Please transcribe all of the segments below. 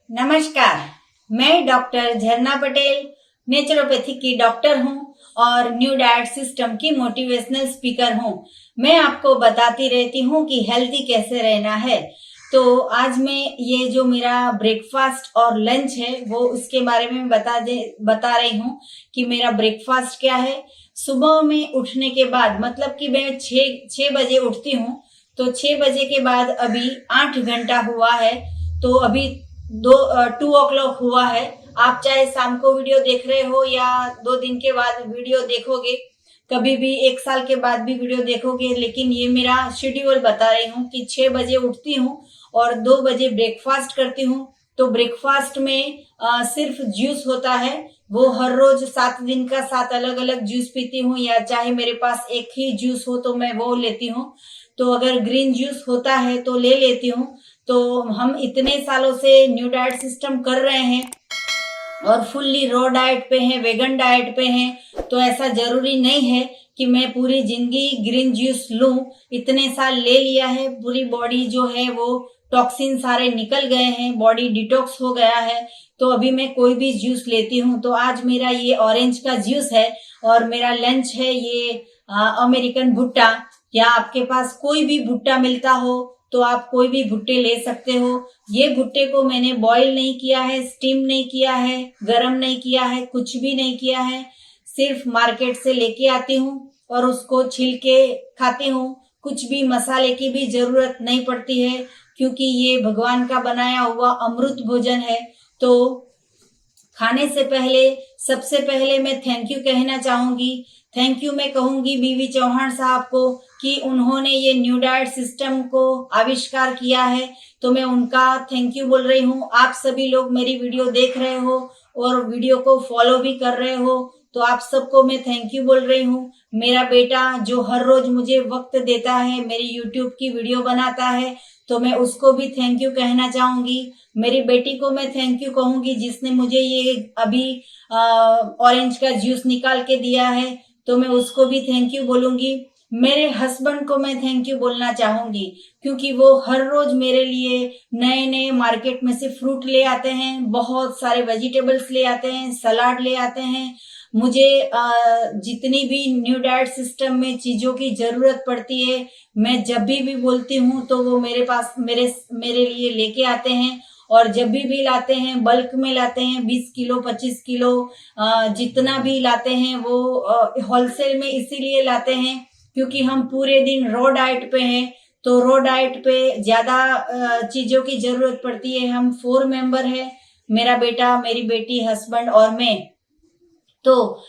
नमस्कार, मैं डॉक्टर झरना पटेल नेचुरोपैथी की डॉक्टर हूं और न्यू डाइट सिस्टम की मोटिवेशनल स्पीकर हूं। मैं आपको बताती रहती हूं कि हेल्दी कैसे रहना है। तो आज मैं ये जो मेरा ब्रेकफास्ट और लंच है वो उसके बारे में बता रही हूं कि मेरा ब्रेकफास्ट क्या है। सुबह में उठने के बाद मतलब कि मैं छः बजे उठती हूं, तो 6 बजे के बाद अभी 8 घंटा हुआ है। तो अभी 2 o'clock हुआ है। आप चाहे शाम को वीडियो देख रहे हो या 2 दिन के बाद वीडियो देखोगे, कभी भी 1 साल के बाद भी वीडियो देखोगे, लेकिन ये मेरा शेड्यूल बता रही हूँ कि 6 बजे उठती हूँ और 2 बजे ब्रेकफास्ट करती हूँ। तो ब्रेकफास्ट में सिर्फ जूस होता है, वो हर रोज 7 दिन का 7 अलग अलग जूस पीती हूँ, या चाहे मेरे पास एक ही जूस हो तो मैं वो लेती हूँ। तो अगर ग्रीन जूस होता है तो ले लेती हूँ। तो हम इतने सालों से न्यू डाइट सिस्टम कर रहे हैं और फुल्ली रॉ डाइट पे हैं, वेगन डाइट पे हैं, तो ऐसा जरूरी नहीं है कि मैं पूरी जिंदगी ग्रीन जूस लूं। इतने साल ले लिया है, पूरी बॉडी जो है वो टॉक्सिन सारे निकल गए हैं, बॉडी डिटॉक्स हो गया है। तो अभी मैं कोई भी जूस लेती हूँ। तो आज मेरा ये ऑरेंज का जूस है और मेरा लंच है ये अमेरिकन भुट्टा, या आपके पास कोई भी भुट्टा मिलता हो तो आप कोई भी भुट्टे ले सकते हो। ये भुट्टे को मैंने बॉईल नहीं किया है, स्टीम नहीं किया है, गरम नहीं किया है, कुछ भी नहीं किया है। सिर्फ मार्केट से लेके आती हूँ और उसको छील के खाती हूँ। कुछ भी मसाले की भी जरूरत नहीं पड़ती है, क्योंकि ये भगवान का बनाया हुआ अमृत भोजन है। तो खाने से पहले सबसे पहले मैं थैंक यू कहना चाहूंगी। थैंक यू मैं कहूंगी बीवी चौहान साहब को कि उन्होंने ये न्यू डाइट सिस्टम को आविष्कार किया है। तो मैं उनका थैंक यू बोल रही हूँ। आप सभी लोग मेरी वीडियो देख रहे हो और वीडियो को फॉलो भी कर रहे हो, तो आप सबको मैं थैंक यू बोल रही हूँ। मेरा बेटा जो हर रोज मुझे वक्त देता है, मेरी यूट्यूब की वीडियो बनाता है, तो मैं उसको भी थैंक यू कहना चाहूंगी। मेरी बेटी को मैं थैंक यू कहूंगी जिसने मुझे ये अभी ऑरेंज का जूस निकाल के दिया है, तो मैं उसको भी थैंक यू बोलूंगी। मेरे हस्बैंड को मैं थैंक यू बोलना चाहूंगी, क्योंकि वो हर रोज मेरे लिए नए नए मार्केट में से फ्रूट ले आते हैं, बहुत सारे वेजिटेबल्स ले आते हैं, सलाद ले आते हैं। मुझे जितनी भी न्यू डाइट सिस्टम में चीजों की जरूरत पड़ती है, मैं जब भी बोलती हूँ तो वो मेरे पास मेरे लिए लेके आते हैं। और जब भी लाते हैं बल्क में लाते हैं, 20 किलो 25 किलो जितना भी लाते हैं वो होलसेल में इसीलिए लाते हैं क्योंकि हम पूरे दिन रॉ डाइट पे हैं। तो रॉ डाइट पे ज्यादा चीजों की जरूरत पड़ती है। हम 4 मेंबर है, मेरा बेटा, मेरी बेटी, हस्बैंड और मैं। तो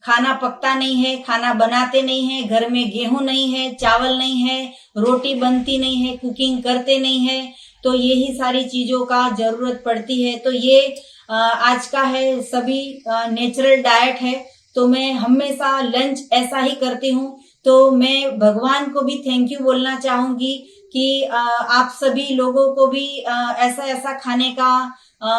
खाना पकता नहीं है, खाना बनाते नहीं है, घर में गेहूं नहीं है, चावल नहीं है, रोटी बनती नहीं है, कुकिंग करते नहीं है। तो यही सारी चीजों का जरूरत पड़ती है। तो ये आज का है, सभी नेचुरल डाइट है। तो मैं हमेशा लंच ऐसा ही करती हूँ। तो मैं भगवान को भी थैंक यू बोलना चाहूंगी कि आप सभी लोगों को भी ऐसा ऐसा खाने का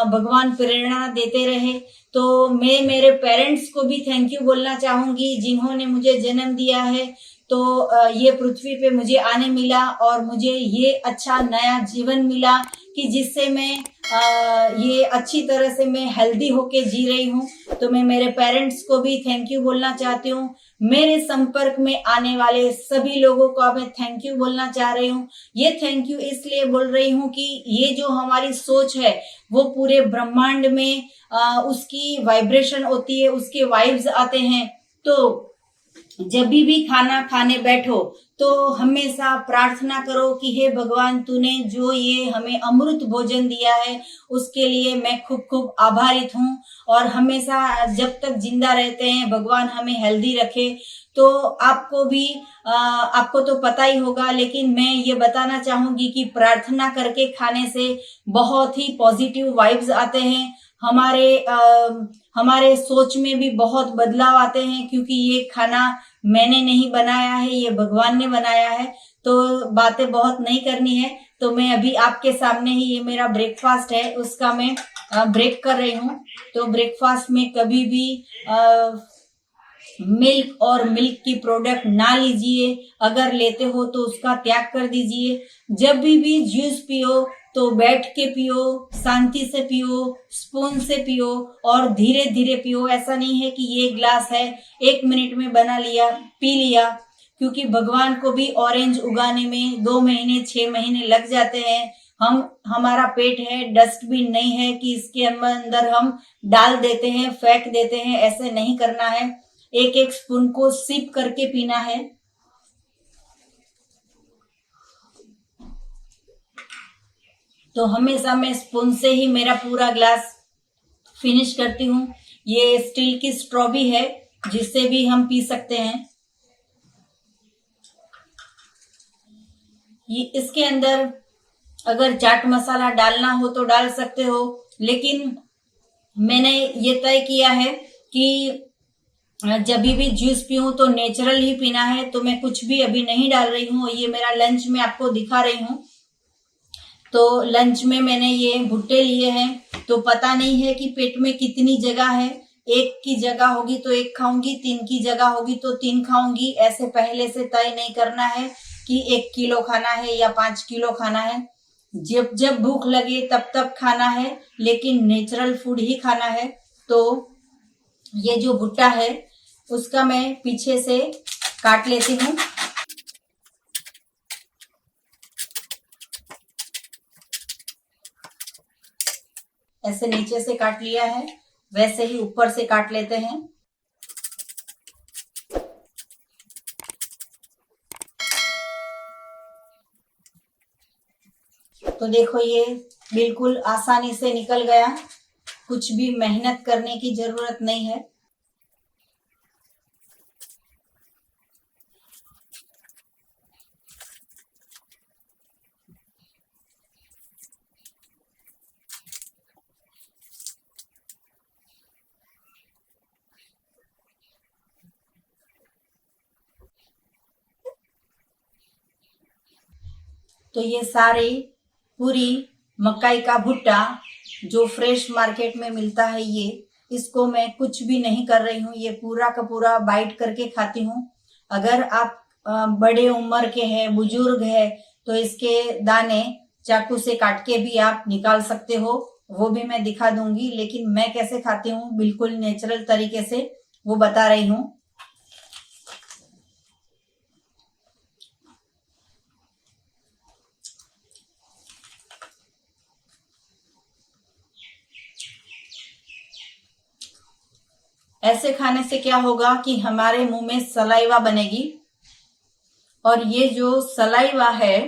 भगवान प्रेरणा देते रहे। तो मैं मेरे पेरेंट्स को भी थैंक यू बोलना चाहूंगी जिन्होंने मुझे जन्म दिया है। तो ये पृथ्वी पे मुझे आने मिला और मुझे ये अच्छा नया जीवन मिला कि जिससे मैं ये अच्छी तरह से मैं हेल्दी होके जी रही हूँ। तो मैं मेरे पेरेंट्स को भी थैंक यू बोलना चाहती हूँ। मेरे संपर्क में आने वाले सभी लोगों को मैं थैंक यू बोलना चाह रही हूँ। ये थैंक यू इसलिए बोल रही हूँ कि ये जो हमारी सोच है वो पूरे ब्रह्मांड में उसकी वाइब्रेशन होती है, उसके वाइब्स आते हैं। तो जब भी खाना खाने बैठो तो हमेशा प्रार्थना करो कि हे भगवान, तूने जो ये हमें अमृत भोजन दिया है उसके लिए मैं खूब खूब आभारित हूँ। और हमेशा जब तक जिंदा रहते हैं भगवान हमें हेल्दी रखे। तो आपको तो पता ही होगा, लेकिन मैं ये बताना चाहूंगी कि प्रार्थना करके खाने से बहुत ही पॉजिटिव वाइब्स आते हैं। हमारे सोच में भी बहुत बदलाव आते हैं, क्योंकि ये खाना मैंने नहीं बनाया है, ये भगवान ने बनाया है। तो बातें बहुत नहीं करनी है। तो मैं अभी आपके सामने ही, ये मेरा ब्रेकफास्ट है, उसका मैं ब्रेक कर रही हूँ। तो ब्रेकफास्ट में कभी भी मिल्क और मिल्क की प्रोडक्ट ना लीजिए। अगर लेते हो तो उसका त्याग कर दीजिए। जब भी जूस पियो तो बैठ के पियो, शांति से पियो, स्पून से पियो और धीरे धीरे पियो। ऐसा नहीं है कि ये ग्लास है 1 मिनट में बना लिया पी लिया, क्योंकि भगवान को भी ऑरेंज उगाने में 2 महीने 6 महीने लग जाते हैं। हमारा पेट है, डस्टबिन नहीं है कि इसके अंदर हम डाल देते हैं, फेंक देते हैं। ऐसे नहीं करना है, एक एक स्पून को सिप करके पीना है। तो हमेशा मैं स्पून से ही मेरा पूरा ग्लास फिनिश करती हूँ। ये स्टील की स्ट्रॉ भी है, जिससे भी हम पी सकते हैं। ये इसके अंदर अगर चाट मसाला डालना हो तो डाल सकते हो, लेकिन मैंने ये तय किया है कि जब भी जूस पीऊं तो नेचुरल ही पीना है। तो मैं कुछ भी अभी नहीं डाल रही हूँ। ये मेरा लंच में आपको दिखा रही हूँ। तो लंच में मैंने ये भुट्टे लिए हैं। तो पता नहीं है कि पेट में कितनी जगह है। 1 की जगह होगी तो 1 खाऊंगी, 3 की जगह होगी तो 3 खाऊंगी। ऐसे पहले से तय नहीं करना है कि 1 किलो खाना है या 5 किलो खाना है। जब जब भूख लगे तब तब खाना है, लेकिन नेचुरल फूड ही खाना है। तो ये जो भुट्टा है उसका मैं पीछे से काट लेती हूँ। ऐसे नीचे से काट लिया है, वैसे ही ऊपर से काट लेते हैं। तो देखो ये बिल्कुल आसानी से निकल गया, कुछ भी मेहनत करने की जरूरत नहीं है। तो ये सारी पूरी मकाई का भुट्टा जो फ्रेश मार्केट में मिलता है, ये इसको मैं कुछ भी नहीं कर रही हूँ। ये पूरा का पूरा बाइट करके खाती हूँ। अगर आप बड़े उम्र के हैं, बुजुर्ग है, तो इसके दाने चाकू से काट के भी आप निकाल सकते हो, वो भी मैं दिखा दूंगी। लेकिन मैं कैसे खाती हूँ बिल्कुल नेचुरल तरीके से वो बता रही हूँ। ऐसे खाने से क्या होगा कि हमारे मुंह में सलाइवा बनेगी, और ये जो सलाइवा है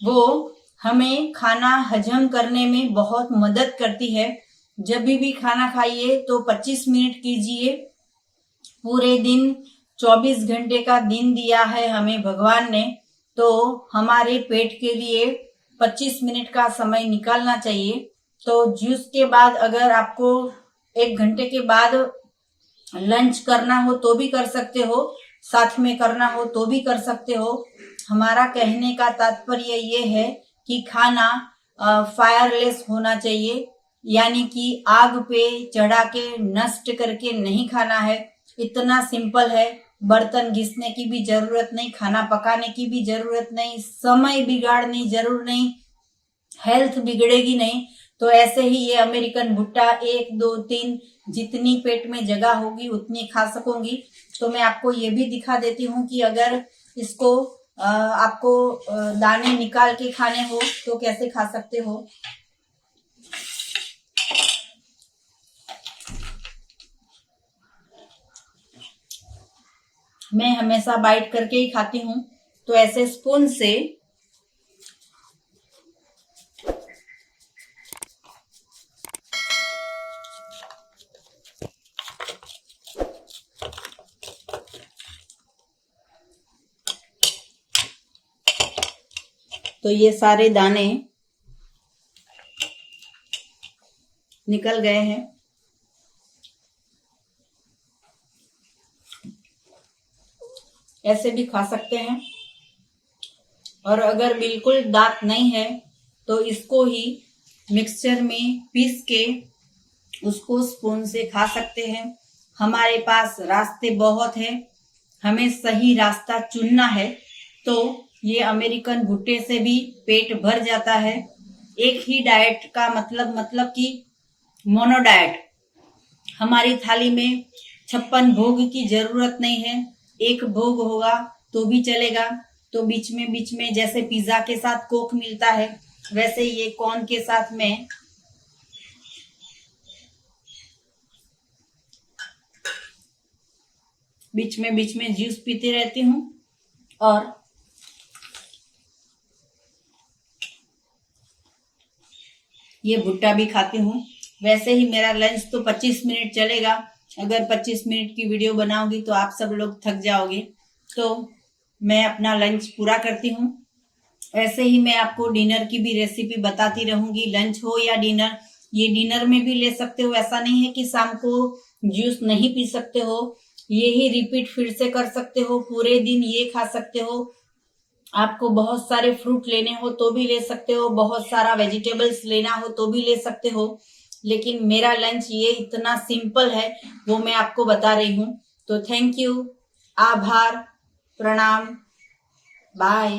वो हमें खाना हजम करने में बहुत मदद करती है। जब भी खाना खाइए तो 25 मिनट कीजिए। पूरे दिन 24 घंटे का दिन दिया है हमें भगवान ने, तो हमारे पेट के लिए 25 मिनट का समय निकालना चाहिए। तो जूस के बाद अगर आपको 1 घंटे के बाद लंच करना हो तो भी कर सकते हो, साथ में करना हो तो भी कर सकते हो। हमारा कहने का तात्पर्य ये है कि खाना फायरलेस होना चाहिए, यानी कि आग पे चढ़ा के नष्ट करके नहीं खाना है। इतना सिंपल है। बर्तन घिसने की भी जरूरत नहीं, खाना पकाने की भी जरूरत नहीं, समय बिगाड़ने जरूर नहीं, हेल्थ बिगड़ेगी नहीं। तो ऐसे ही ये अमेरिकन भुट्टा 1 2 3 जितनी पेट में जगह होगी उतनी खा सकूंगी। तो मैं आपको ये भी दिखा देती हूँ कि अगर इसको आपको दाने निकाल के खाने हो तो कैसे खा सकते हो। मैं हमेशा बाइट करके ही खाती हूँ। तो ऐसे स्पून से तो ये सारे दाने निकल गए हैं। ऐसे भी खा सकते हैं, और अगर बिल्कुल दांत नहीं है तो इसको ही मिक्सचर में पीस के उसको स्पून से खा सकते हैं। हमारे पास रास्ते बहुत हैं, हमें सही रास्ता चुनना है। तो ये अमेरिकन भुट्टे से भी पेट भर जाता है। एक ही डाइट का मतलब कि मोनो डाइट। हमारी थाली में 56 भोग की जरूरत नहीं है, एक भोग होगा तो भी चलेगा। तो बीच में जैसे पिज्जा के साथ कोक मिलता है, वैसे ये कॉर्न के साथ में बीच में जूस पीती रहती हूँ और ये भुट्टा भी खाती हूँ। वैसे ही मेरा लंच तो 25 मिनट चलेगा। अगर 25 मिनट की वीडियो बनाऊंगी तो आप सब लोग थक जाओगे, तो मैं अपना लंच पूरा करती हूँ। ऐसे ही मैं आपको डिनर की भी रेसिपी बताती रहूंगी। लंच हो या डिनर, ये डिनर में भी ले सकते हो। ऐसा नहीं है कि शाम को जूस नहीं पी सकते हो, ये ही रिपीट फिर से कर सकते हो। पूरे दिन ये खा सकते हो। आपको बहुत सारे फ्रूट लेने हो तो भी ले सकते हो, बहुत सारा वेजिटेबल्स लेना हो तो भी ले सकते हो। लेकिन मेरा लंच ये इतना सिंपल है, वो मैं आपको बता रही हूँ। तो थैंक यू, आभार, प्रणाम, बाय।